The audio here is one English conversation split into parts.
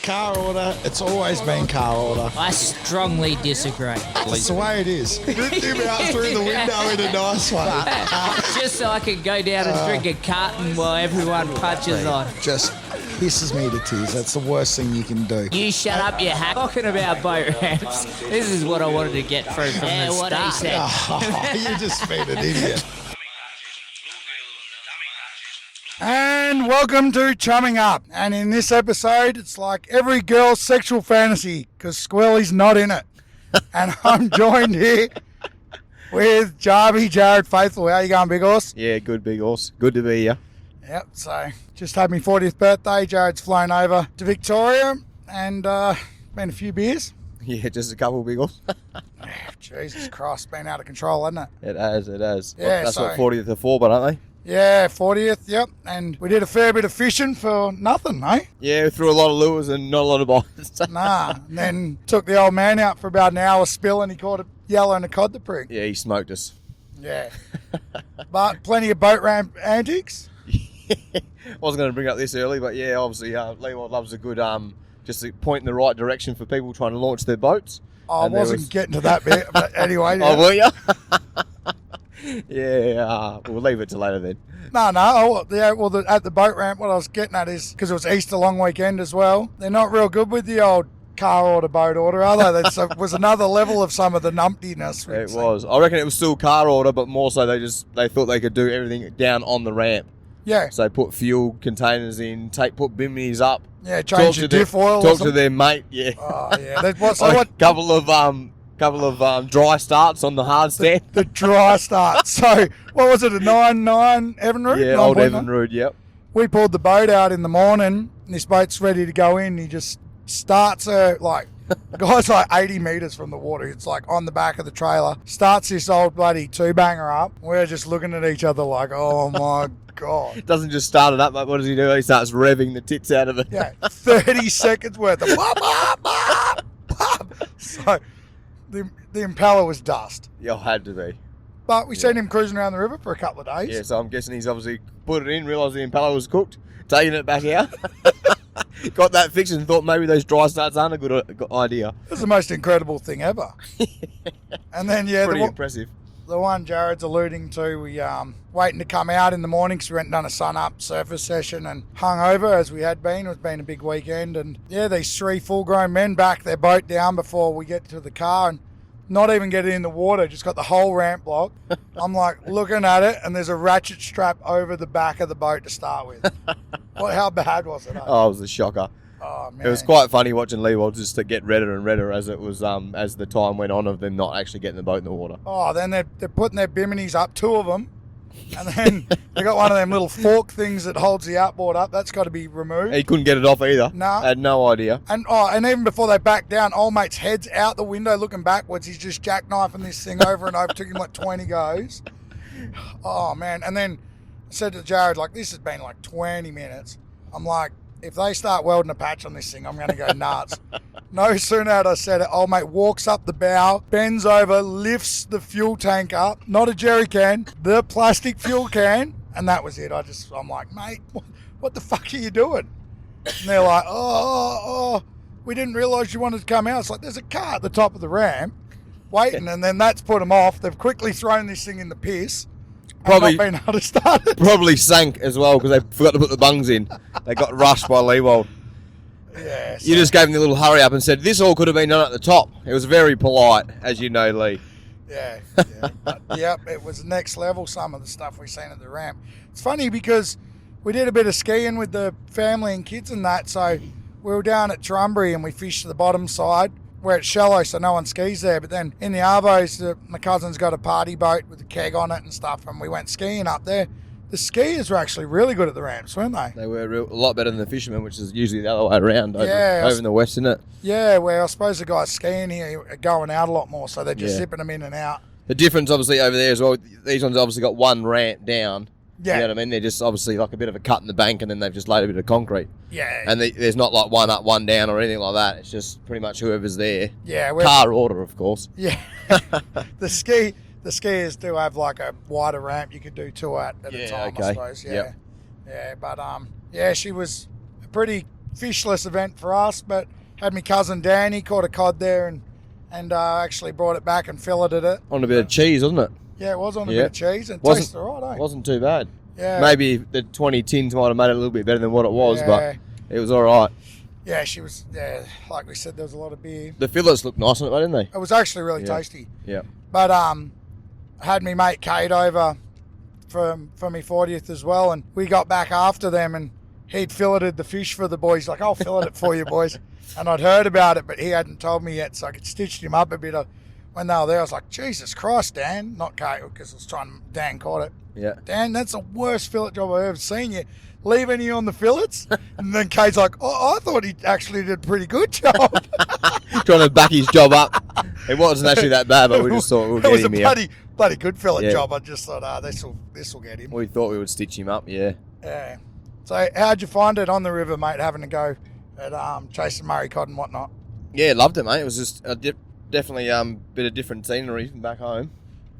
car order. It's always been car order. I strongly disagree. That's the way it is. Rip him out through the window in a nice way. Just so I can go down and drink a carton while everyone punches on. Just pisses me to tears. That's the worst thing you can do. You shut up, you hack. Talking about boat ramps, this is what I wanted to get through from the start. What he said. Oh, you just been an idiot. And welcome to Chumming Up. And in this episode, it's like every girl's sexual fantasy because Squirly's not in it. And I'm joined here with Jarby, Jared, Faithful. How you going, Big Horse? Yeah, good, Big Horse. Good to be here. Yep, so just had my 40th birthday. Jared's flown over to Victoria and been a few beers. Yeah, just a couple, Big Horse. Jesus Christ, been out of control, hasn't it? It has. Yeah, That's so, what 40th are for, but aren't they? Yeah, 40th, yep. And we did a fair bit of fishing for nothing, eh? Yeah, we threw a lot of lures and not a lot of bites. Nah, and then took the old man out for about an hour spill and he caught a yellow and a cod the prig. Yeah, he smoked us. Yeah. But plenty of boat ramp antics. I wasn't going to bring up this early, but yeah, obviously Leewold loves a good just a point in the right direction for people trying to launch their boats. I wasn't getting to that bit, but anyway. Oh, were you? Yeah, we'll leave it to later then. No. At the boat ramp, what I was getting at is, because it was Easter long weekend as well, they're not real good with the old car order, boat order, are they? That was another level of some of the numptiness. It was. I reckon it was still car order, but more so they thought they could do everything down on the ramp. Yeah. So put fuel containers in, put biminis up. Yeah, change the diff oil. Talk to their mate, yeah. Oh, yeah. Couple of dry starts on the hard stand. The dry start. So, what was it, a 9.9 Evinrude? Yeah, old Evinrude, yep. We pulled the boat out in the morning, and this boat's ready to go in. He just starts her, the guy's 80 metres from the water. It's on the back of the trailer. Starts this old bloody two-banger up. We're just looking at each other like, oh my God. Doesn't just start it up, mate. What does he do? He starts revving the tits out of it. Yeah, 30 seconds worth of bop, bop, bop, bop. So, the impeller was dust. Yeah, had to be. But we seen him cruising around the river for a couple of days. Yeah, so I'm guessing he's obviously put it in, realised the impeller was cooked, taking it back out. Got that fixed and thought maybe those dry starts aren't a good idea. It's the most incredible thing ever. And then, pretty impressive. The one Jared's alluding to, we waiting to come out in the morning because we went and done a sun-up surface session and hung over as we had been. It's been a big weekend. And, yeah, these three full-grown men back their boat down before we get to the car and not even get it in the water, just got the whole ramp block. I'm looking at it and there's a ratchet strap over the back of the boat to start with. How bad was it? Oh, it was a shocker. Oh, man. It was quite funny watching Leewold just to get redder and redder as it was as the time went on of them not actually getting the boat in the water. Oh, then they're putting their biminis up, two of them, and then they got one of them little fork things that holds the outboard up. That's got to be removed. He couldn't get it off either. No. Had no idea. And even before they backed down, old mate's head's out the window looking backwards. He's just jackknifing this thing over and over. Took him 20 goes. Oh, man. And then I said to Jared, this has been 20 minutes. I'm like, if they start welding a patch on this thing, I'm going to go nuts. No sooner had I said it, old mate walks up the bow, bends over, lifts the fuel tank up, not a jerry can, the plastic fuel can, and that was it. I'm like, mate, what the fuck are you doing? And they're like, oh, we didn't realise you wanted to come out. It's like, there's a car at the top of the ramp waiting, and then that's put them off. They've quickly thrown this thing in the piss. Probably not been able to start it. Probably sank as well because they forgot to put the bungs in. They got rushed by Leewold. Yeah. You just gave them the little hurry up and said, this all could have been done at the top. It was very polite, as you know, Lee. Yeah. But, yep, it was next level, some of the stuff we've seen at the ramp. It's funny because we did a bit of skiing with the family and kids and that, so we were down at Jarby and we fished to the bottom side where it's shallow, so no one skis there. But then in the Arvos, my cousin's got a party boat with a keg on it and stuff, and we went skiing up there. The skiers were actually really good at the ramps, weren't they? They were a lot better than the fishermen, which is usually the other way around over in the west, isn't it? Yeah, where I suppose the guys skiing here are going out a lot more, so they're just zipping them in and out. The difference, obviously, over there as well, these ones obviously got one ramp down. Yeah. You know what I mean? They're just obviously a bit of a cut in the bank and then they've just laid a bit of concrete. Yeah. And there's not one up, one down or anything like that. It's just pretty much whoever's there. Yeah. Car order, of course. Yeah. The skiers do have a wider ramp you could do two at a time, I suppose. Yeah. Yep. Yeah, but she was a pretty fishless event for us, but had my cousin Danny caught a cod there and actually brought it back and filleted it. On a bit of cheese, wasn't it? Yeah, it was on a bit of cheese and it Wasn't- tasted all right, eh? Wasn't too bad. Yeah. Maybe the 20 tins might have made it a little bit better than what it was, Yeah. but it was all right. Yeah, she was, like we said, there was a lot of beer. The fillets looked nice on it, didn't they? It was actually really Yeah. tasty. Yeah. But I had me mate Kate over for my 40th as well, and we got back after them, and he'd filleted the fish for the boys. Like, I'll fillet it for you boys. And I'd heard about it, but he hadn't told me yet, so I could stitched him up a bit. When they were there, I was like, Jesus Christ, Dan. Not Kate, because Dan caught it. Yeah. Dan, that's the worst fillet job I've ever seen you. Leaving you on the fillets? And then Kate's like, oh, I thought he actually did a pretty good job. Trying to back his job up. It wasn't actually that bad, but we just thought we'll It get was a him here. bloody good fillet Yeah. job. I just thought, this will get him. We thought we would stitch him up, yeah. Yeah. So how'd you find it on the river, mate, having to go at chasing Murray cod and whatnot? Yeah, loved it, mate. It was just definitely bit of different scenery from back home.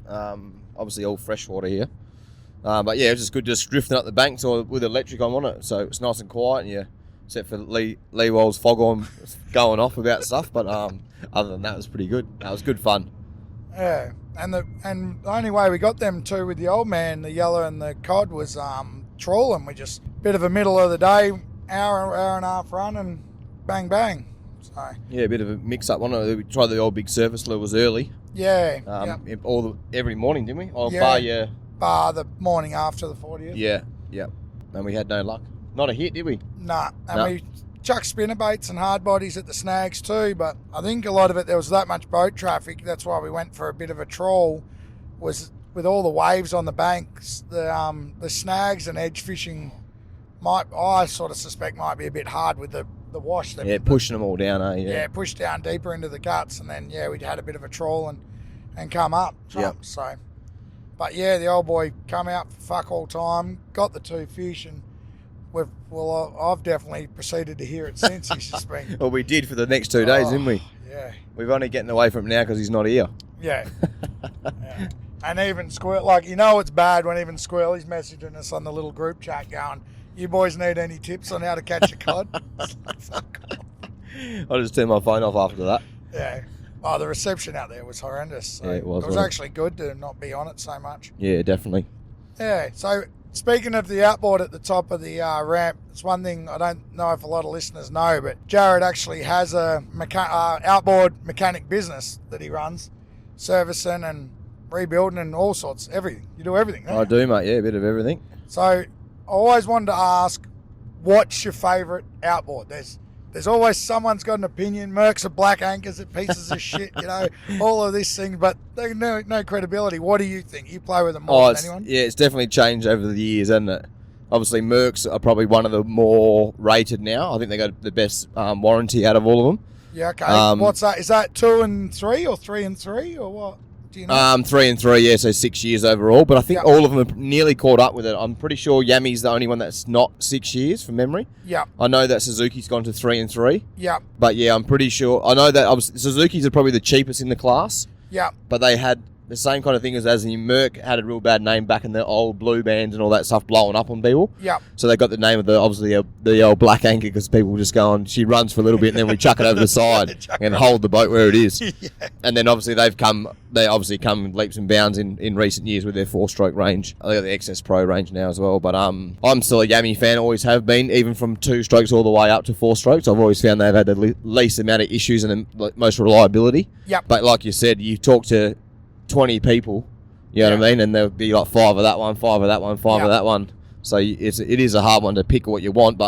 Obviously all freshwater here. But yeah, it was just good just drifting up the banks or with electric on it. So it's nice and quiet, and except for Leewold's foghorn going off about stuff. But other than that, it was pretty good. That was good fun. Yeah. And the only way we got them two with the old man, the yellow and the cod, was trawling. We just bit of a middle of the day, hour and a half run, and bang bang. So Yeah, a bit of a mix up on it. We tried the old big surface lures early. yeah, Every morning, didn't we? Oh, Yeah. Bar the morning after the 40th. Yeah. And we had no luck. Not a hit, did we? Nah, and No. we chucked spinnerbaits and hard bodies at the snags too, but I think a lot of it, there was that much boat traffic, that's why we went for a bit of a trawl, was with all the waves on the banks, the snags and edge fishing I sort of suspect might be a bit hard with the wash. Pushing them all down, eh? Yeah, push down deeper into the guts, and then we'd had a bit of a trawl and come up. Yep. So, but the old boy come out for fuck all time, got the two fish, and I've definitely proceeded to hear it since. He's just been. Well, we did for the next 2 days, didn't we? Yeah. We've only getting away from him now because he's not here. Yeah. Yeah. And even Squirrel, it's bad when even Squirrely's messaging us on the little group chat going, you boys need any tips on how to catch a cod? Fuck off. I just turned my phone off after that. Yeah. Oh, the reception out there was horrendous. So Yeah, it was, It was wasn't it? actually good to not be on it so much. Yeah, definitely. Yeah. So speaking of the outboard at the top of the ramp, it's one thing I don't know if a lot of listeners know, but Jared actually has a outboard mechanic business that he runs, servicing and rebuilding and all sorts, everything. You do everything, don't I you? do, mate. Yeah, a bit of everything. So I always wanted to ask, what's your favourite outboard? There's always someone's got an opinion. Mercs are black anchors at pieces of shit, all of these things, but they no credibility. What do you think? You play with them more than anyone? Yeah, it's definitely changed over the years, hasn't it? Obviously, Mercs are probably one of the more rated now. I think they got the best warranty out of all of them. Yeah, okay. What's that? Is that 2 and 3 or 3 and 3 or what? Do you know? 3 and 3, yeah, so 6 years overall. But I think all of them are nearly caught up with it. I'm pretty sure Yami's the only one that's not 6 years from memory. Yeah. I know that Suzuki's gone to 3 and 3. Yeah. But yeah, I'm pretty sure. I know that obviously Suzuki's are probably the cheapest in the class. Yeah. But they had the same kind of thing as the Merc had a real bad name back in the old blue bands and all that stuff blowing up on people. Yeah. So they got the name of the old black anchor because people were just going, she runs for a little bit and then we chuck it over the side and hold the boat where it is. Yeah. And then obviously they obviously come leaps and bounds in recent years with their 4-stroke range. They got the XS Pro range now as well. But I'm still a Yami fan, always have been, even from 2 strokes all the way up to 4 strokes. I've always found they've had the least amount of issues and the most reliability. Yep. But like you said, you talk to 20 people, you know what I mean, and there'll be like 5 of that one, 5 of that one, 5 of that one. So it is a hard one to pick what you want,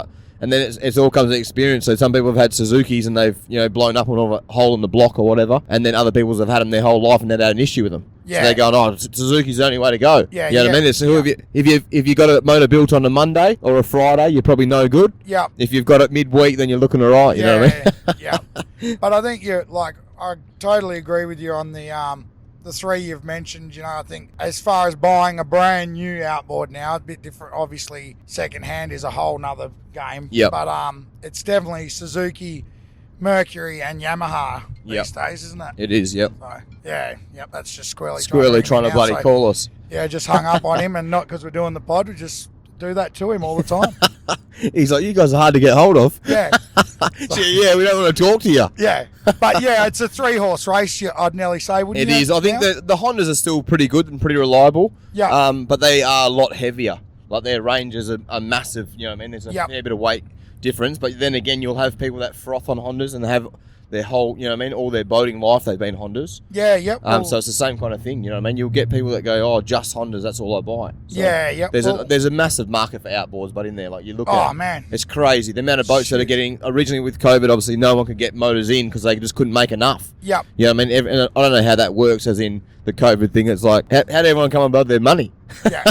and then it's all comes to experience. So some people have had Suzukis and they've blown up on a hole in the block or whatever, and then other people have had them their whole life and never had an issue with them. Yeah. So they're going, oh, Suzuki's the only way to go. Yeah, you know what I mean? So if you got a motor built on a Monday or a Friday, you're probably no good. Yeah. If you've got it midweek, then you're looking alright. You know what I mean? Yeah. But I think I totally agree with you on the 3 you've mentioned. I think as far as buying a brand new outboard now, a bit different. Obviously, second hand is a whole nother game. Yep. But it's definitely Suzuki, Mercury, and Yamaha these days, isn't it? It is, yep. So, yeah, yep. That's just Squirly. Trying to bloody call us. Yeah, just hung up on him, and not because we're doing the pod. We just do that to him all the time. He's like, you guys are hard to get hold of. Yeah. Yeah, we don't want to talk to you. Yeah. But yeah, it's a 3-horse race, I'd nearly say, wouldn't It you? is. I think the Hondas are still pretty good and pretty reliable. Yeah. But they are a lot heavier. Like their ranges are massive, you know what I mean? There's a fair bit of weight difference. But then again, you'll have people that froth on Hondas and have their whole, you know what I mean, all their boating life they've been Hondas. Yeah, yep. So it's the same kind of thing, you know what I mean? You'll get people that go, oh, just Hondas, that's all I buy. So yeah, yep. There's a massive market for outboards, but in there, like you look at, man, it's crazy. The amount of boats that are getting, originally with COVID, obviously no one could get motors in because they just couldn't make enough. Yep. You know what I mean? And I don't know how that works, as in the COVID thing. It's like, how did everyone come above their money? Yeah.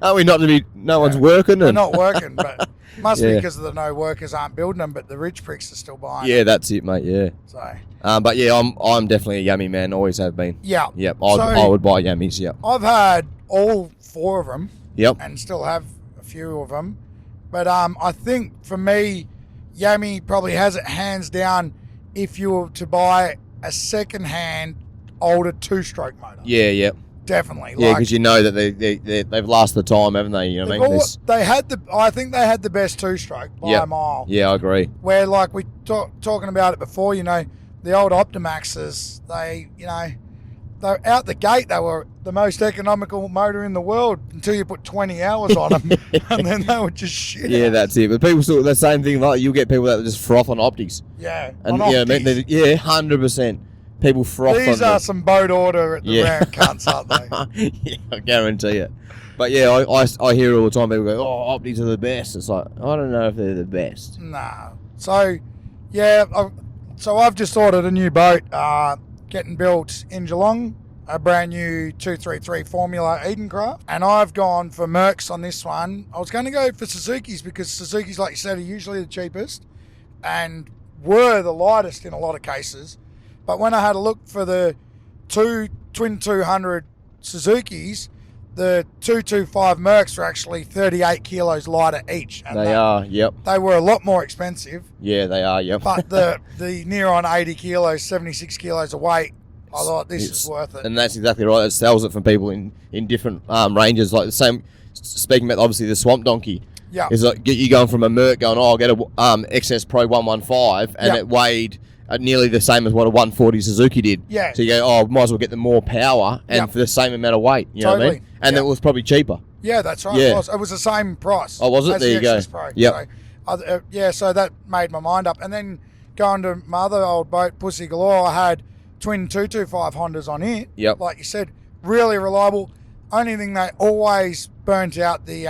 Aren't we not to be, no one's working? They're And, not working, but must be because the no workers aren't building them, but the rich pricks are still buying them. that's it, mate, yeah. So. But yeah, I'm definitely a Yummy man, always have been. Yeah. Yep, I would buy Yummies, yep. I've had all 4 of them. Yep. And still have a few of them. But I think for me, Yummy probably has it hands down if you were to buy a second-hand older 2-stroke motor. Yeah, yep. Definitely. Yeah, because you know that they've lasted the time, haven't they? You know what I mean? I think they had the best 2-stroke by a mile. Yeah, I agree. Where, like we talking about it before, you know, the old Optimaxes, they're out the gate, they were the most economical motor in the world until you put 20 hours on them, and then they were just shit. Yeah, that's it. But people still the same thing. Like you'll get people that just froth on optics. Yeah, and on yeah, optics. 100%. People froth on These are some boat order at the round cunts, aren't they? Yeah, I guarantee it. But yeah, I hear all the time people go, oh, optics are the best. It's like, I don't know if they're the best. Nah. So, yeah, I've just ordered a new boat getting built in Geelong, a brand new 233 Formula Edencraft, and I've gone for Mercs on this one. I was going to go for Suzuki's because Suzuki's, like you said, are usually the cheapest and were the lightest in a lot of cases. But when I had a look for the twin 200 Suzuki's, the 225 Mercs are actually 38 kilos lighter each. And they are, yep. They were a lot more expensive. Yeah, they are, yep. But the near on 80 kilos, 76 kilos of weight, I thought this is worth it. And that's exactly right. It sells it from people in different ranges. Like the same, speaking about obviously the Swamp Donkey. Yeah. It's like you going from a Merc going, oh, I'll get a XS Pro 115, and it weighed nearly the same as what a 140 Suzuki did. Yeah. So you go, oh, might as well get the more power and for the same amount of weight. You know what I mean? And it was probably cheaper. Yeah, that's right. Yeah. It was the same price. Oh, was it? There you go. Pro. Yep. So, so that made my mind up. And then going to my other old boat, Pussy Galore, I had twin 225 Hondas on it. Yep. Like you said, really reliable. Only thing, they always burnt out the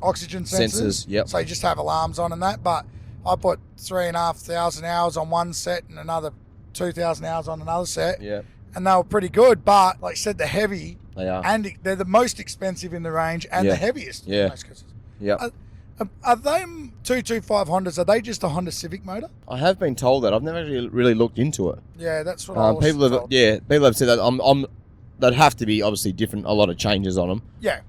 oxygen sensors. Yep. So you just have alarms on and that. But I put 3,500 hours on one set and another 2,000 hours on another set. Yeah. And they were pretty good. But like I said, they're heavy. They are. And they're the most expensive in the range and the heaviest. Yeah. In most cases. Yeah. Are they 225 Hondas? Are they just a Honda Civic motor? I have been told that. I've never really looked into it. Yeah, that's what I was people told. people have said that. They'd have to be obviously different. A lot of changes on them. Yeah.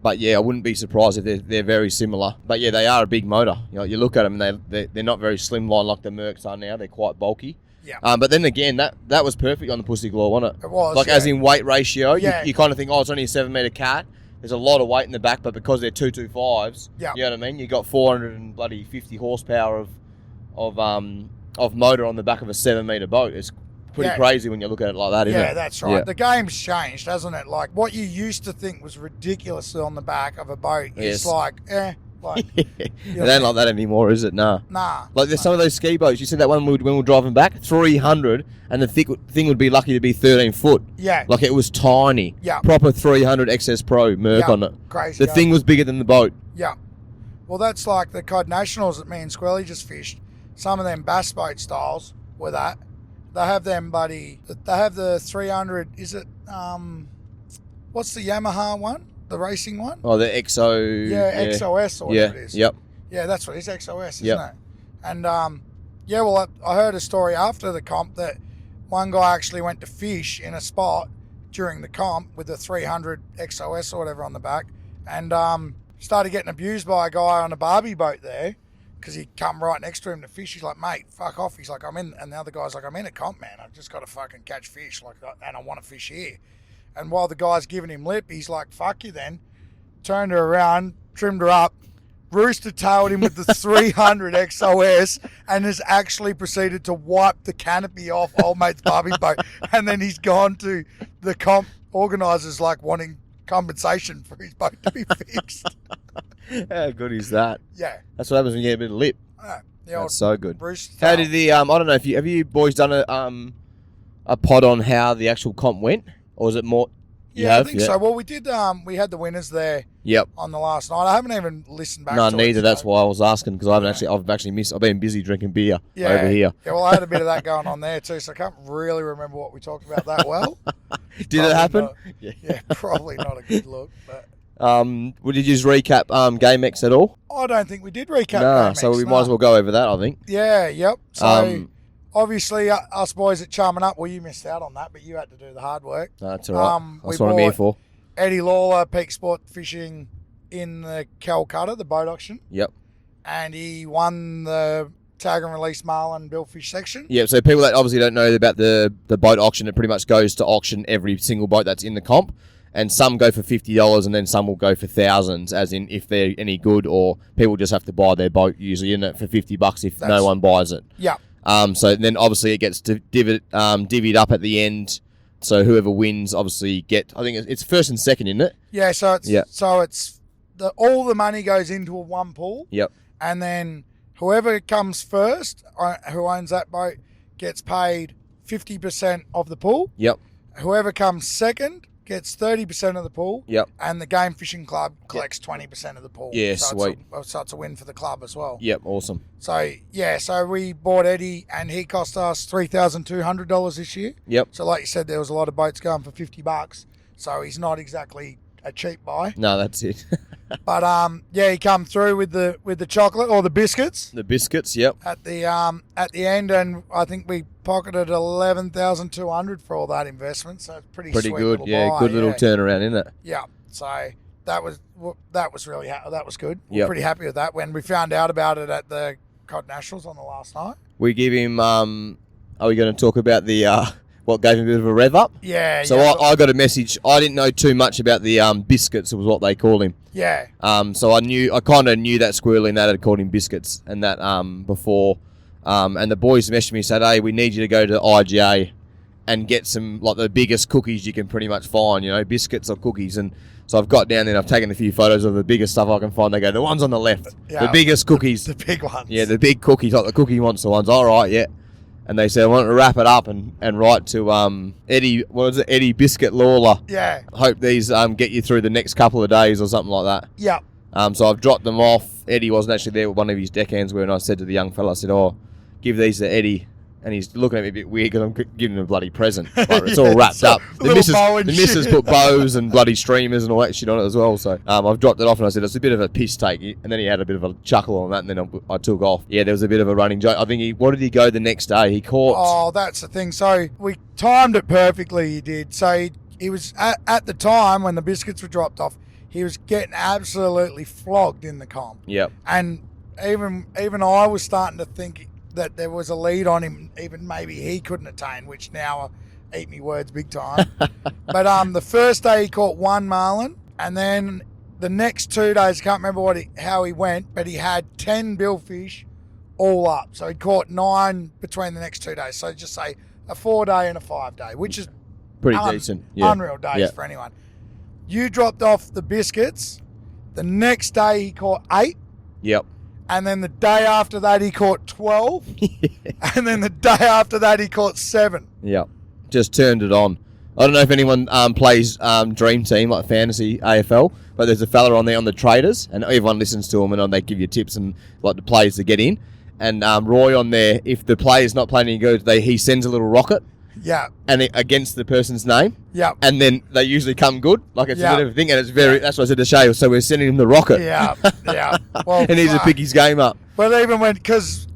But yeah, I wouldn't be surprised if they're very similar. But yeah, they are a big motor. You look at them and they're not very slimline like the Mercs are now. They're quite bulky. Yeah. But then again, that was perfect on the Pussy Galore, wasn't it? It was. Like as in weight ratio, Yeah. you kind of think, oh, it's only a 7 meter cat. There's a lot of weight in the back, but because they're 225s, Yeah. you know what I mean. You got 450 horsepower of motor on the back of a 7 meter boat. It's pretty crazy when you look at it like that, isn't it? Yeah, that's right. The game's changed, hasn't it? Like what you used to think was ridiculous on the back of a boat is like, like it ain't like that anymore, is it? Nah. Like there's some of those ski boats. You see that one when we were driving back, 300, and the thing would be lucky to be 13 foot. Yeah. Like it was tiny. Yeah. Proper 300 XS Pro Merc on it. Crazy. The thing was bigger than the boat. Yeah. Well, that's like the Cod Nationals that me and Squirly just fished. Some of them bass boat styles were that. They have them, buddy. They have the 300. Is it? What's the Yamaha one? The racing one? Oh, the XO. Yeah, XOS or whatever it is. Yep. Yeah, that's what it is. XOS, isn't it? And I heard a story after the comp that one guy actually went to fish in a spot during the comp with the 300 XOS or whatever on the back, and started getting abused by a guy on a Barbie boat there. Because he come right next to him to fish. He's like, mate, fuck off. He's like, I'm in. And the other guy's like, I'm in a comp, man. I've just got to fucking catch fish. And I want to fish here. And while the guy's giving him lip, he's like, fuck you then. Turned her around, trimmed her up. Rooster tailed him with the 300 XOS and has actually proceeded to wipe the canopy off old mate's barbie boat. And then he's gone to the comp organisers like wanting compensation for his boat to be fixed. How good is that? Yeah. That's what happens when you get a bit of lip. The old That's so good. Rooster How tail. did the I don't know if you have you boys done a pod on how the actual comp went, or was it more? You Yeah, have? I think so. Well, we did. We had the winners there Yep. on the last night. I haven't even listened back. No, to neither. it, That's so- why I was asking because I've actually missed. I've been busy drinking beer over here. Yeah, well, I had a bit of that going on there too, so I can't really remember what we talked about that well. Did Probably it happen? not- yeah, probably not a good look. But Did you just recap Gamex at all? I don't think we did recap. No, Gamex, so we no. might as well go over that. I think. Yeah, yep. So obviously, us boys at Charming Up. Well, you missed out on that, but you had to do the hard work. No, that's all right. we That's what I'm here bought- for. Eddie Lawler peak sport fishing in the Calcutta, the boat auction, Yep. and he won the tag and release marlin billfish section. Yeah, so people that obviously don't know about the boat auction, it pretty much goes to auction every single boat that's in the comp, and some go for $50 and then some will go for thousands, as in if they're any good, or people just have to buy their boat usually in it for $50 if no one buys it. Yeah. So then obviously it gets divvied up at the end, so whoever wins obviously I think it's first and second, isn't it? Yeah, so it's Yeah. all the money goes into a one pool. Yep. And then whoever comes first, who owns that boat, gets paid 50% of the pool. Yep. Whoever comes second gets 30% of the pool. Yep. And the Game Fishing Club collects 20% of the pool. Yeah, so sweet. So it's a win for the club as well. Yep, awesome. So, yeah, so we bought Eddie and he cost us $3,200 this year. Yep. So like you said, there was a lot of boats going for $50. So he's not exactly a cheap buy. No, that's it. But yeah, he come through with the chocolate or the biscuits The biscuits, yep. at the end, and I think we pocketed $11,200 for all that investment. So it's pretty Pretty sweet good, little yeah. buy, Good little turnaround, isn't it? Yeah. So that was really that was good. We're Yep. pretty happy with that. When we found out about it at the Cod Nationals on the last night. We give him. Are we going to talk about the what gave him a bit of a rev up? Yeah. So yeah, I got a message. I didn't know too much about the biscuits. It was what they call him. yeah. So I kind of knew that Squirly and that had called him biscuits and that before. And the boys messaged me and said, "Hey, we need you to go to IGA and get some like the biggest cookies you can pretty much find. You know, biscuits or cookies." And so I've got down there and I've taken a few photos of the biggest stuff I can find. They go, "The ones on the left, Yeah. the biggest cookies." The big ones. Yeah, the big cookies, like the Cookie Monster ones. All right, yeah. And they said, I want to wrap it up and write to Eddie, what was it, Eddie Biscuit Lawler. Yeah. Hope these get you through the next couple of days or something like that. Yeah. So I've dropped them off. Eddie wasn't actually there with one of his deckhands when I said to the young fella, I said, give these to Eddie. And he's looking at me a bit weird because I'm giving him a bloody present. Like, it's all wrapped up. The missus put bows and bloody streamers and all that shit on it as well. So I've dropped it off and I said, it's a bit of a piss take. And then he had a bit of a chuckle on that and then I took off. Yeah, there was a bit of a running joke. I think what did he go the next day? He caught... Oh, that's the thing. So we timed it perfectly, he did. So he was, at the time when the biscuits were dropped off, he was getting absolutely flogged in the comp. Yep. And even I was starting to think that there was a lead on him, even maybe he couldn't attain, which now eat me words big time. But the first day he caught one marlin, and then the next 2 days, I can't remember how he went, but he had 10 billfish all up. So he caught 9 between the next 2 days. So just say a 4-day and a 5-day, which is pretty decent. Yeah. unreal days for anyone. You dropped off the biscuits. The next day he caught 8. Yep. And then the day after that, he caught 12. And then the day after that, he caught 7. Yeah, just turned it on. I don't know if anyone plays Dream Team, like Fantasy AFL, but there's a fella on there on the traders, and everyone listens to him, and they give you tips and like the players to get in. And Roy on there, if the player's not playing any good, he sends a little rocket. Yeah. And against the person's name. Yeah. And then they usually come good. Like it's Yeah. a bit of a thing, and it's very. That's what I said to Shay. So we're sending him the rocket. Yeah. Yeah. Well, and he's to pick his game up. But even when, because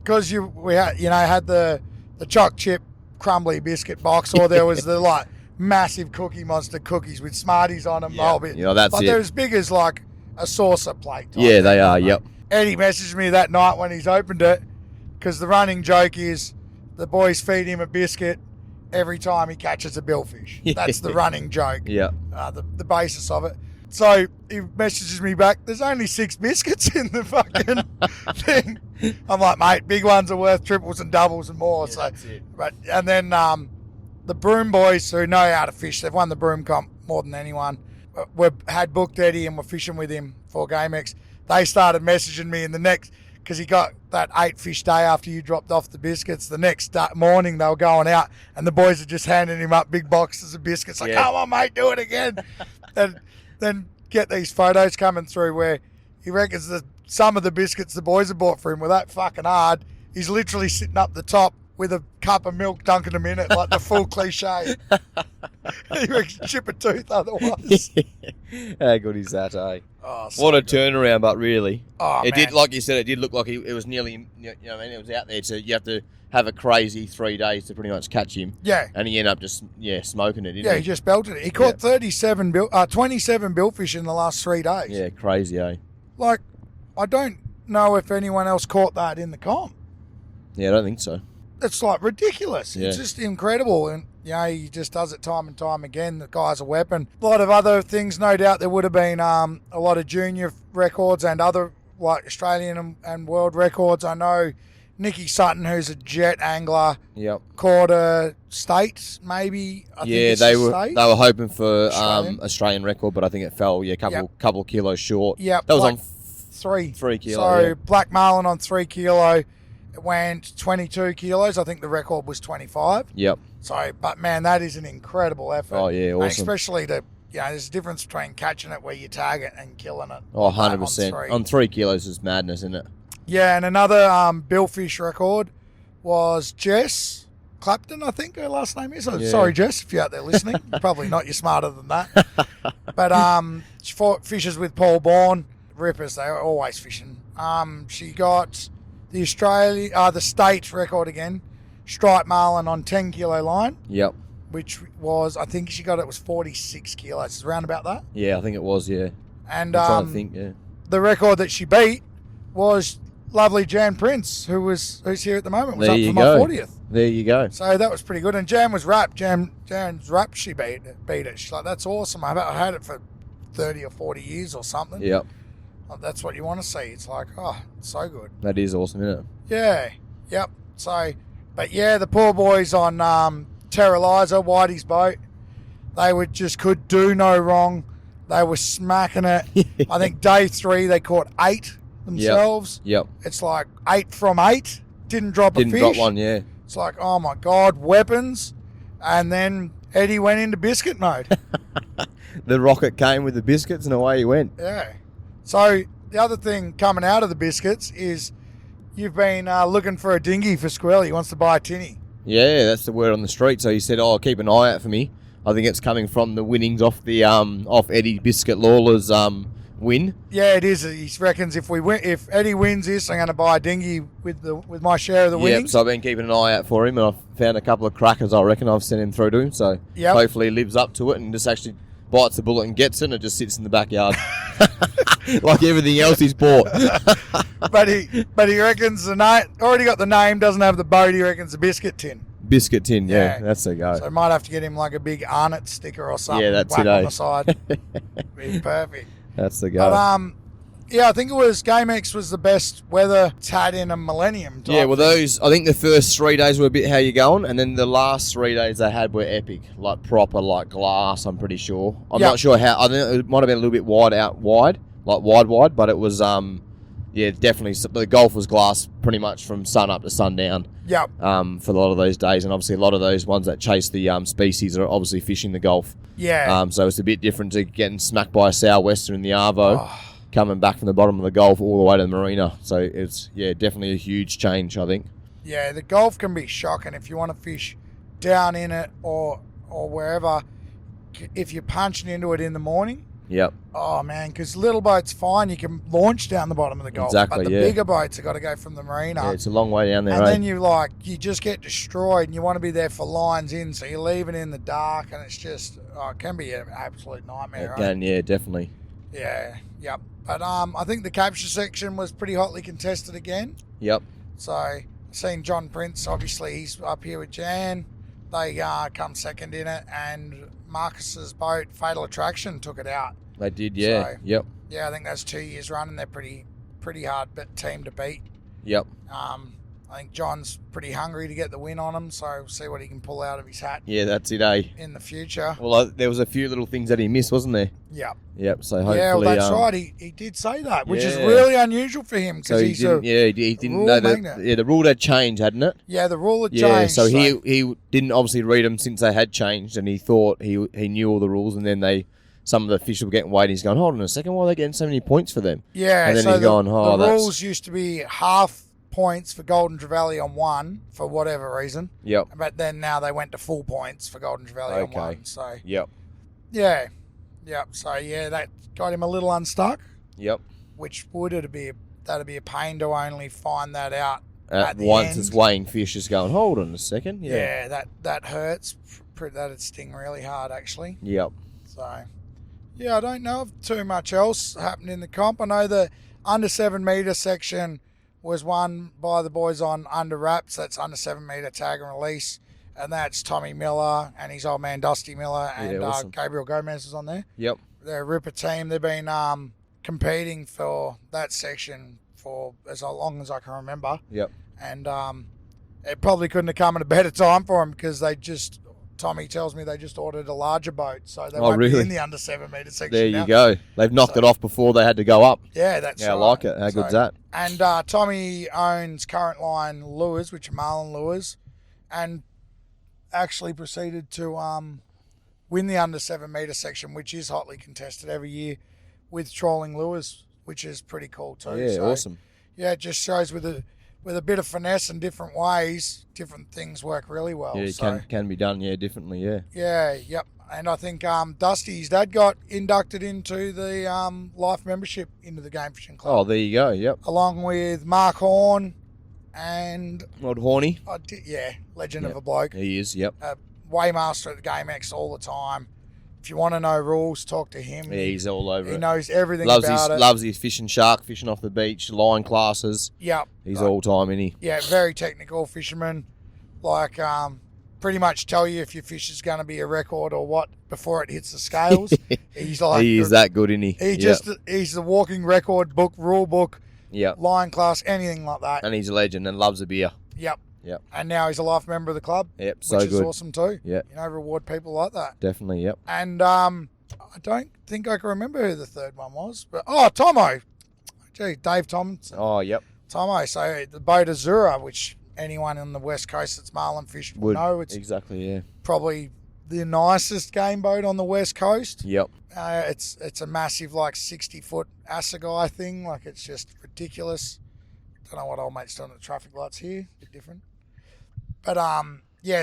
we had, had the choc chip crumbly biscuit box, or there was the like massive Cookie Monster cookies with Smarties on them. Yeah. Oh, bit. Yeah, that's but it. they're as big as like a saucer plate. type Yeah, they thing, are. mate. Yep. Eddie messaged me that night when he's opened it, because the running joke is the boys feed him a biscuit every time he catches a billfish. That's the running joke. Yeah. The basis of it. So he messages me back, there's only 6 biscuits in the fucking thing. I'm like, mate, big ones are worth triples and doubles and more. Yeah, So, that's it. and then the Broom boys who know how to fish, they've won the Broom comp more than anyone. Had booked Eddie and were fishing with him for Gamex. They started messaging me in the next, because he got that 8 fish day after you dropped off the biscuits. The next morning they were going out and the boys are just handing him up big boxes of biscuits. Like, come on, mate, do it again. And then get these photos coming through where he reckons that some of the biscuits the boys have bought for him were that fucking hard. He's literally sitting up the top with a cup of milk dunking him in it, like the full cliche. He reckons chip a tooth otherwise. How good is that, eh? Oh, so what a good. turnaround, but really. Oh, It man. did, like you said, it did look like it was nearly, you know what I mean, it was out there. So you have to have a crazy 3 days to pretty much catch him. Yeah. And he ended up just, smoking it, didn't Yeah, he? he just belted it. He caught 27 billfish in the last 3 days. Yeah, crazy, eh? Like, I don't know if anyone else caught that in the comp. Yeah, I don't think so. It's like ridiculous. Yeah. It's just incredible. And, he just does it time and time again. The guy's a weapon. A lot of other things, no doubt there would have been a lot of junior records and other, like, Australian and world records. I know Nicky Sutton, who's a jet angler, Yep. caught a state, maybe. I think it's they a were state. they were hoping for Australian. record, but I think it fell couple kilos short. Yep, that was like on 3 kilo. So yeah. black marlin on 3 kilo. It went 22 kilos. I think the record was 25. Yep. So, but man, that is an incredible effort. Oh yeah, And awesome. especially there's a difference between catching it where you tag it and killing it. Oh, like that 100%. on 3. On 3 kilos is madness, isn't it? Yeah, and another billfish record was Jess Clapton, I think her last name is. Yeah. Sorry, Jess, if you're out there listening. Probably not. You're smarter than that. But she fishes with Paul Bourne. Rippers, they were always fishing. She got the state record again, striped marlin on 10 kilo line, Yep. which was, I think she got it was 46 kilos. It's around about that. Yeah, I think it was. Yeah. And I'm trying to think. Yeah. the record that she beat was lovely Jan Prince, who's here at the moment, was There up you for go. my 40th. There you go. So that was pretty good. And Jan was wrapped. Jan's wrapped. She beat it. She's like, that's awesome. I had it for 30 or 40 years or something. Yep. Oh, that's what you want to see. It's like, oh, it's so good. That is awesome, isn't it? Yeah. Yep. So, but yeah, the poor boys on Terra Liza, Whitey's boat, could do no wrong. They were smacking it. I think day 3 they caught 8 themselves. Yep. It's like 8 from 8. Didn't drop a fish. Didn't drop one. Yeah. It's like, oh my God, weapons. And then Eddie went into biscuit mode. The rocket came with the biscuits and away he went. Yeah. So the other thing coming out of the biscuits is you've been looking for a dinghy for Squirly. He wants to buy a tinny. Yeah, that's the word on the street. So he said, "Oh, keep an eye out for me." I think it's coming from the winnings off the off Eddie Biscuit Lawler's win. Yeah, it is. He reckons if Eddie wins this, I'm going to buy a dinghy with my share of the Yep. winnings. So I've been keeping an eye out for him, and I've found a couple of crackers. I reckon I've sent him through to him. So Yep. hopefully he lives up to it and just actually bites the bullet and gets it, and it just sits in the backyard like everything else he's bought. But he reckons the name already got the name, doesn't have the boat. He reckons the biscuit tin. Biscuit tin, yeah, Yeah. that's the go. So I might have to get him like a big Arnott sticker or something. Yeah, that's whack it, on eh? the side. Be perfect. That's the go. But yeah, I think it was Gamex was the best weather it's had in a millennium. type Yeah, well, thing. those, I think the first 3 days were a bit how you going, and then the last 3 days they had were epic, like proper, like glass, I'm pretty sure. I'm Yep. not sure how, I think it might have been a little bit wide, but it was, yeah, definitely, the golf was glass pretty much from sun up to sundown Yep. for a lot of those days, and obviously a lot of those ones that chase the species are obviously fishing the Gulf. Yeah. So it's a bit different to getting smacked by a sou'wester in the Arvo. Oh. Coming back from the bottom of the Gulf all the way to the marina. So it's, yeah, definitely a huge change, I think. Yeah, the Gulf can be shocking if you want to fish down in it or wherever. If you're punching into it in the morning, Yep. oh man, because little boats fine, you can launch down the bottom of the Gulf. Exactly, but the yeah. bigger boats have got to go from the marina. Yeah, it's a long way down there, and eh? then you just get destroyed, and you want to be there for lines in, so you're leaving in the dark, and it's just it can be an absolute nightmare. It can, yeah, definitely. Yeah, yep. But I think the capture section was pretty hotly contested again. Yep. So seen John Prince, obviously he's up here with Jan. They come second in it, and Marcus's boat, Fatal Attraction, took it out. They did, yeah. So, Yep. Yeah, I think that's 2 years running. They're pretty hard team to beat. Yep. I think John's pretty hungry to get the win on him, so we'll see what he can pull out of his hat Yeah, that's it, eh? in the future. Well, there was a few little things that he missed, wasn't there? Yeah. Yep. So hopefully, Yeah, well, that's right. He did say that, which is Yeah. really unusual for him So because he he's didn't. a He didn't rule know magnet. that. Yeah, the rule had changed, hadn't it? yeah. The rule had Yeah. changed. So he didn't obviously read them since they had changed, and he thought he knew all the rules, and then some of the fish were getting weighed. He's going, hold on a second, why are they getting so many points for them? Yeah, And then so he's going, the that's rules used to be half points for Golden Trevally on one for whatever reason, Yep. but then now they went to full points for Golden Trevally Okay. on one. So Yep. yeah. So yeah, that got him a little unstuck, Yep. which that'd be a pain to only find that out At the once end. it's weighing fish, just going, hold on a second. Yeah, that hurts. That'd sting really hard actually. Yep. So yeah, I don't know of too much else happened in the comp. I know the under 7 metre section was won by the boys on under wraps. That's under 7 metre tag and release. And that's Tommy Miller and his old man Dusty Miller and awesome. Gabriel Gomez is on there. Yep. They're a ripper team. They've been competing for that section for as long as I can remember. Yep. And it probably couldn't have come at a better time for them because Tommy tells me they just ordered a larger boat. So they won't be really? in the under 7 metre section There now. you go. They've knocked it off before they had to go up. Yeah, that's Yeah, right. I like it. How good's that? And Tommy owns Current Line Lures, which are marlin lures, and actually proceeded to win the under 7 metre section, which is hotly contested every year with trolling lures, which is pretty cool too. Yeah, So, awesome. Yeah, it just shows with a bit of finesse and different ways, different things work really well. Yeah, it can be done, differently, yeah. Yeah, yep. And I think Dusty's dad got inducted into the life membership into the Game Fishing Club. Oh, there you go, yep. Along with Mark Horn and Rod Horny. legend Yep. of a bloke. He is, yep. Waymaster at the Gamex all the time. If you want to know rules, talk to him. Yeah, he's all over He it. knows everything Loves about it. Loves his fishing shark, fishing off the beach, line classes. Yep. He's all time, isn't he? Yeah, very technical fisherman. Like, pretty much tell you if your fish is going to be a record or what before it hits the scales. He's like He is that good, isn't he? He's the walking record book, rule book, Yep. line class, anything like that. And he's a legend and loves a beer. Yep. Yep. And now he's a life member of the club. Yep, so which is good. awesome too. Yep. Reward people like that. Definitely, yep. And I don't think I can remember who the third one was, but Tomo. Gee, Dave Tomlinson. Oh, yep. Tomo. So the boat Azura, which anyone on the west coast that's marlin fished will know, it's Exactly, yeah. probably the nicest game boat on the west coast. Yep. It's a massive 60-foot assegai thing. Like it's just ridiculous. Don't know what old mate's doing at the traffic lights here. A bit different. But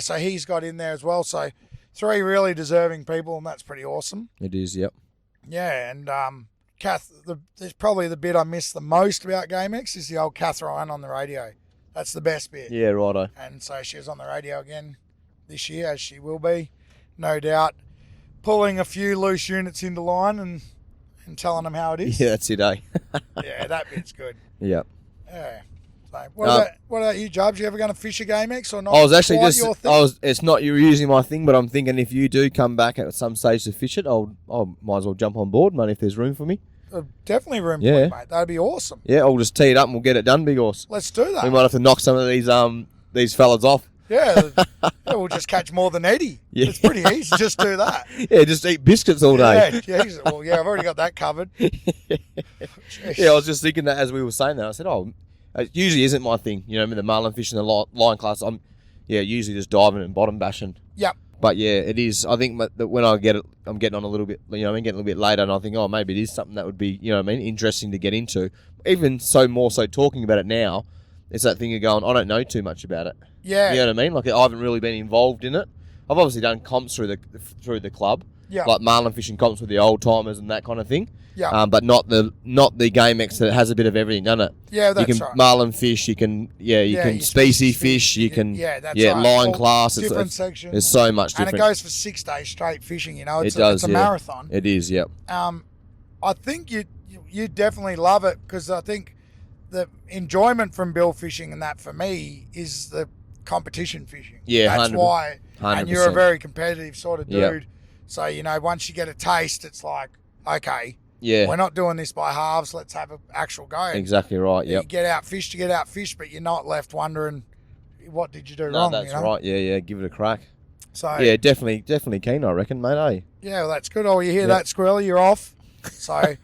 so he's got in there as well. So 3 really deserving people, and that's pretty awesome. It is, yep. Yeah, and Kath, there's probably the bit I miss the most about GameX is the old Kath Ryan on the radio. That's the best bit. Yeah, righto. And so she was on the radio again this year, as she will be, no doubt, pulling a few loose units into line and telling them how it is. Yeah, that's it, eh? Yeah, that bit's good. Yep. Yeah. So what about you, Jobs? You ever going to fish a GameX or not? I was actually Quite your thing? it's not you using my thing, but I'm thinking if you do come back at some stage to fish it, I'll might as well jump on board, mate, if there's room for me. Definitely room for Yeah. you, mate. That'd be awesome. Yeah, I'll just tee it up and we'll get it done, big horse. Let's do that. We might have to knock some of these fellas off. Yeah, we'll just catch more than Eddie. Yeah. It's pretty easy. Just do that. Yeah, just eat biscuits all day. Yeah, geez. Well, yeah, I've already got that covered. Yeah, I was just thinking that as we were saying that. I said, it usually isn't my thing. You know, the marlin fishing, the line class, I'm usually just diving and bottom bashing. Yep. But yeah, it is. I think that when I get it, I'm getting on a little bit, getting a little bit later, and I think, maybe it is something that would be, interesting to get into. Even more so talking about it now, it's that thing of going, I don't know too much about it. Yeah. You know what I mean? Like, I haven't really been involved in it. I've obviously done comps through the club. Yeah. Like marlin fishing comps with the old timers and that kind of thing. Yeah. But not the Gamex that has a bit of everything, doesn't it? Yeah, that's you can right. marlin fish, you can you species fish, you can that's right. line All class. different sections. There's so much different. And it goes for 6 days straight fishing. It's does, it's a marathon. It is, yep. I think you definitely love it because I think the enjoyment from bill fishing and that for me is the competition fishing. Yeah, that's 100%. why. And you're a 100%. very competitive sort of dude. Yep. So once you get a taste, it's like okay, Yeah. we're not doing this by halves. Let's have an actual go. Exactly right. You Yep. get out fish to get out fish, but you're not left wondering what did you do No, wrong. that's you know? right. Yeah. Give it a crack. So Yeah, definitely keen, I reckon, mate. Eh? yeah, well, that's good. Oh, you hear that, Squirly? You're off. So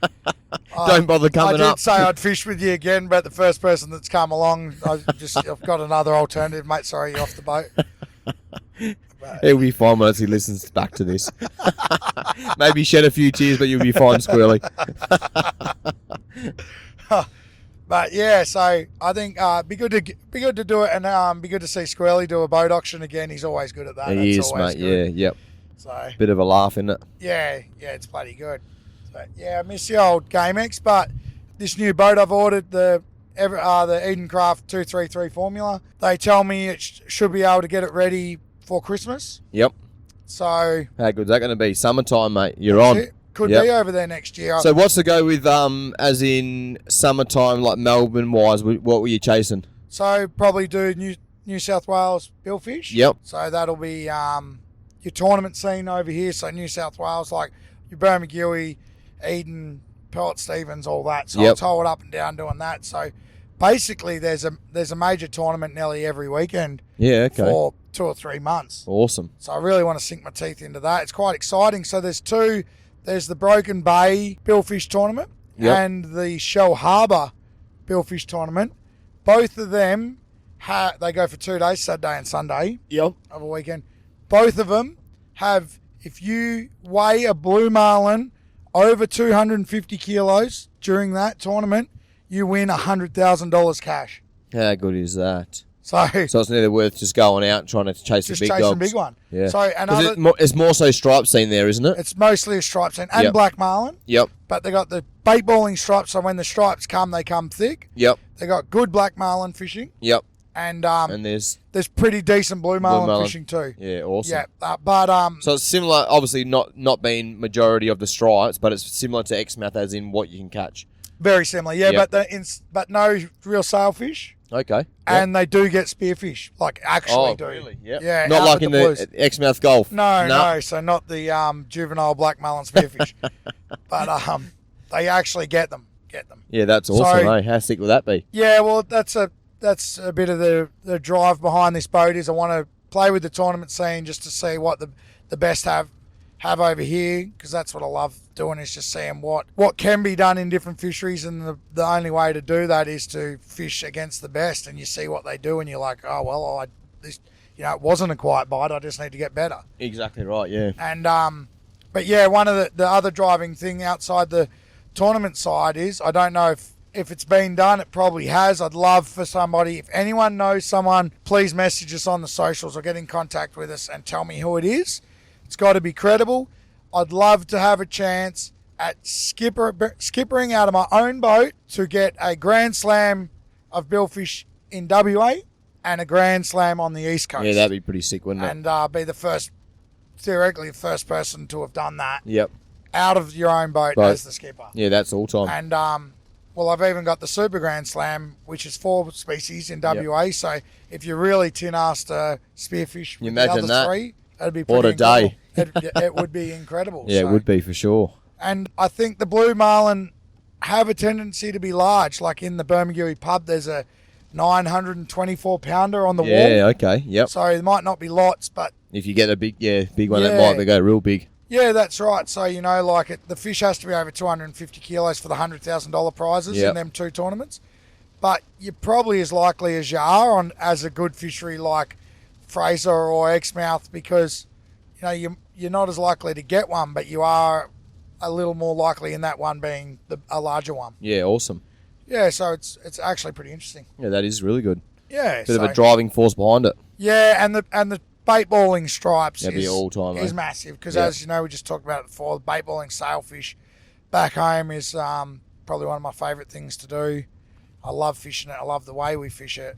Don't bother I coming did up. say I'd fish with you again, but the first person that's come along, I've got another alternative, mate. Sorry, you're off the boat. He'll be fine once he listens back to this. Maybe shed a few tears, but you'll be fine, Squirrely. But yeah, so I think be good to do it, and be good to see Squirrely do a boat auction again. He's always good at that. He That's is, always mate. good. Yeah, yep. So Bit of a laugh, isn't it? yeah, it's bloody good. So yeah, I miss the old Gamex, but this new boat I've ordered, the Edencraft 233 formula. They tell me it should be able to get it ready for Christmas. Yep. So How good's that going to be? Summertime, mate. You're on. it could Yep. be over there next year. So what's the go with, as in summertime, like Melbourne-wise? What were you chasing? So probably do New South Wales billfish. Yep. So that'll be your tournament scene over here. So New South Wales, like your Bermagui, Eden, Port Stevens, all that. So Yep. I'll tow it up and down doing that. So basically, there's a major tournament nearly every weekend Yeah, okay. for 2 or 3 months. Awesome. So I really want to sink my teeth into that. It's quite exciting. So there's two. There's the Broken Bay Billfish Tournament Yep. and the Shell Harbour Billfish Tournament. Both of them, they go for 2 days, Saturday and Sunday Yep. of a weekend. Both of them have, if you weigh a blue marlin over 250 kilos during that tournament, you win $100,000 cash. How good is that? So So it's neither worth just going out and trying to chase just the big chasing dogs. big one. Yeah. So 'Cause another, it's more so stripe scene there, isn't it? it's mostly a stripe scene and Yep. black marlin. Yep. But they got the bait balling stripes, so when the stripes come, they come thick. Yep. They got good black marlin fishing, Yep. and And there's there's pretty decent blue marlin, marlin. fishing too. yeah, awesome. Yeah, but So it's similar, obviously not being majority of the stripes, but it's similar to Exmouth as in what you can catch. very similar. Yeah, Yep. but no real sailfish, Okay. Yep. and they do get spearfish, like actually do. Really? Yep. Yeah, Not out like with in the blues. the Exmouth Gulf. No. So not the juvenile black marlin spearfish, but they actually get them. Yeah, that's awesome, So- eh? How sick would that be? Yeah, well, that's a bit of the drive behind this boat is I want to play with the tournament scene just to see what the best have over here, because that's what I love doing, is just seeing what can be done in different fisheries, and the only way to do that is to fish against the best, and you see what they do and you're like, oh well, it wasn't a quiet bite, I just need to get better. Exactly right, yeah. And but yeah, one of the other driving thing outside the tournament side is, I don't know if it's been done, it probably has. I'd love for somebody, if anyone knows someone, please message us on the socials or get in contact with us and tell me who it is. It's got to be credible. I'd love to have a chance at skippering out of my own boat to get a Grand Slam of billfish in WA and a Grand Slam on the East Coast. Yeah, that'd be pretty sick, wouldn't it? And be theoretically the first person to have done that Yep. out of your own boat Right. as the skipper. Yeah, that's all time. And well, I've even got the Super Grand Slam, which is 4 species in WA. So if you're really tin-ass to spearfish You with the imagine other that? 3, that'd be What pretty a day. incredible. It would be incredible. Yeah, So- it would be for sure. And I think the blue marlin have a tendency to be large. Like in the Bermagui pub, there's a 924 pounder on the Yeah, wall. okay, yep. So there might not be lots, but If you get a big one, that Yeah. might go real big. yeah, that's right. So, the fish has to be over 250 kilos for the $100,000 prizes Yep. in them 2 tournaments. But you're probably as likely as you are as a good fishery like Fraser or Exmouth, because, you're not as likely to get one, but you are a little more likely in that one being a larger one. Yeah, awesome. Yeah, so it's actually pretty interesting. Yeah, that is really good. Yeah. Bit of a driving force behind it. Yeah, and the bait balling stripes That'd be all time, is eh? massive, because Yeah. as you know, we just talked about it before, the bait balling sailfish back home is probably one of my favourite things to do. I love fishing it. I love the way we fish it.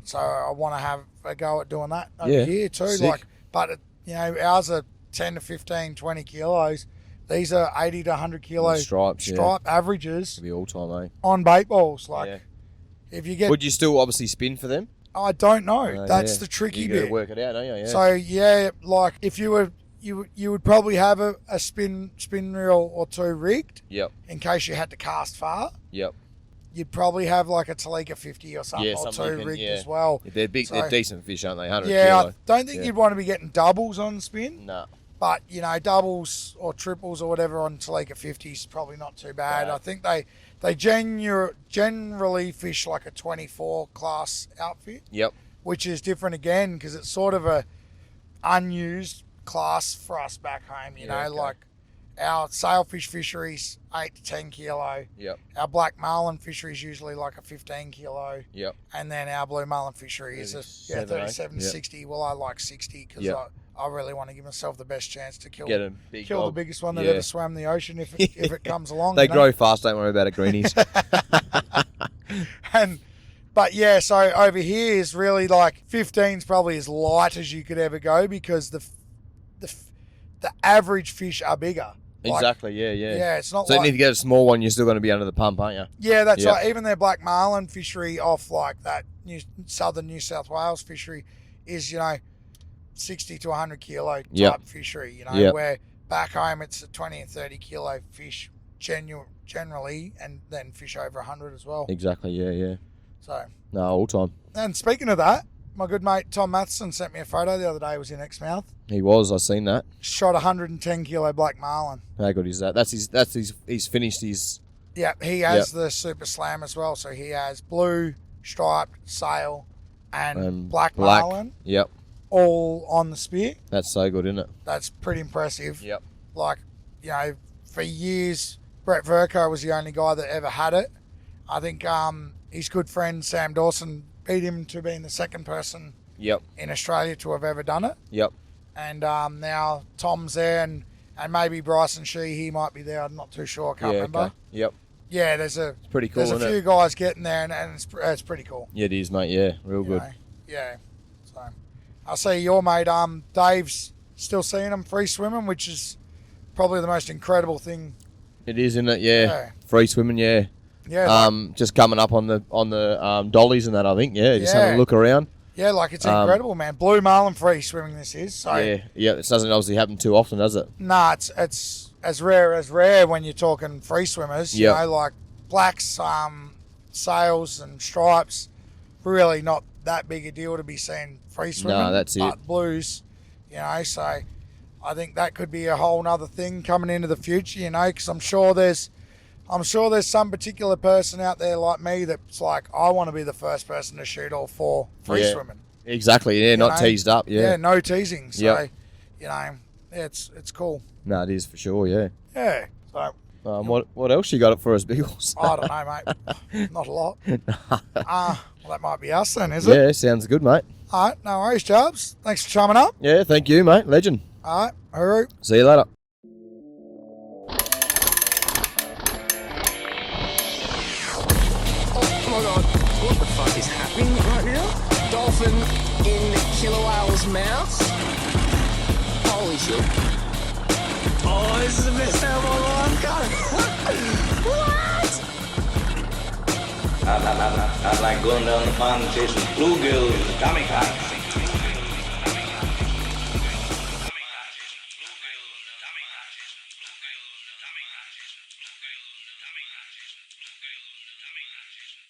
So I want to have a go at doing that over Yeah, here too. sick. Ours are 10 to 15, 20 kilos. These are 80 to 100 kilo Stripes, yeah. stripe averages It'd be all time, eh? on bait balls. Yeah. If you get, Would you still obviously spin for them? I don't know. That's Yeah. the tricky You got bit. to work it out, don't you? Yeah. So yeah, like if you were you would probably have a spin reel or two rigged. Yep. In case you had to cast far. Yep. You'd probably have like a Talika 50 or something, Yeah, or something two rigged yeah. as well. They're big. So, they're decent fish, aren't they? 100 yeah, kilo. I don't think you'd want to be getting doubles on spin. No. But, you know, doubles or triples or whatever on Talika 50 is probably not too bad. No. I think they generally fish like a 24 class outfit. Yep. Which is different again because it's sort of a unused class for us back home. You know, okay. like our sailfish fisheries, 8 to 10 kilo. Yep. Our black marlin fishery is usually like a 15 kilo. Yep. And then our blue marlin fishery is a 37 to 60. Well, I like 60 because I really want to give myself the best chance to kill Get a big the gob. biggest one that ever swam the ocean if it comes along. They you know? grow fast. Don't worry about it, greenies. But yeah, so over here is really like 15's probably as light as you could ever go because the average fish are bigger. Exactly. Yeah. Yeah, it's not So like... you need to get a small one. You're still going to be under the pump, aren't you? Yeah, that's right. Even their black marlin fishery off like that southern New South Wales fishery is, you know, 60 to 100 kilo type fishery, you know, where back home it's a 20 and 30 kilo fish generally and then fish over 100 as well. Exactly. Yeah. So No, all time. And speaking of that, my good mate Tom Matheson sent me a photo the other day. He was in Exmouth. He was. I seen that. Shot 110 kilo black marlin. How good is that? He's finished his. Yeah, he has the Super Slam as well. So he has blue, striped, sail, and black marlin. Yep. All on the spear. That's so good, isn't it? That's pretty impressive. Yep. Like, you know, for years, Brett Verco was the only guy that ever had it. I think his good friend Sam Dawson beat him to being the second person in Australia to have ever done it. Yep. And now Tom's there and maybe Bryson Shee, he might be there. I'm not too sure. I can't remember. Okay. Yep. Yeah, it's pretty cool, there's a few guys getting there and it's pretty cool. Yeah, it is, mate. Yeah, real good. Know? Yeah. So I see your mate, Dave's still seeing him free swimming, which is probably the most incredible thing. It is, isn't it? Yeah. Free swimming, yeah. Yeah. Just coming up on the dollies and that, I think. Yeah, just having a look around. Yeah, like it's incredible, man. Blue marlin free swimming this is. So yeah. It doesn't obviously happen too often, does it? Nah, it's as rare when you're talking free swimmers. You know, like blacks, sails and stripes, really not that big a deal to be seeing free swimming. No, that's but it. Blues, you know, so I think that could be a whole nother thing coming into the future, you know, because I'm sure there's some particular person out there like me that's like, I want to be the first person to shoot all 4 free swimming. Exactly, yeah, not teased up, Yeah, no teasing. So, you know, it's cool. No, it is for sure, yeah. Yeah. So what else you got up for us, Biggles? I don't know, mate. Not a lot. Well, that might be us then, is it? Yeah, sounds good, mate. All right, no worries, Jarbs. Thanks for chumming up. Yeah, thank you, mate. Legend. All right, hooroo. See you later. Oh my god, what the fuck is happening right now? Dolphin in killer whale's mouth? Holy shit. Oh, this is the best day of my life, God. What? I like going down the pond chasing bluegills, Gamex.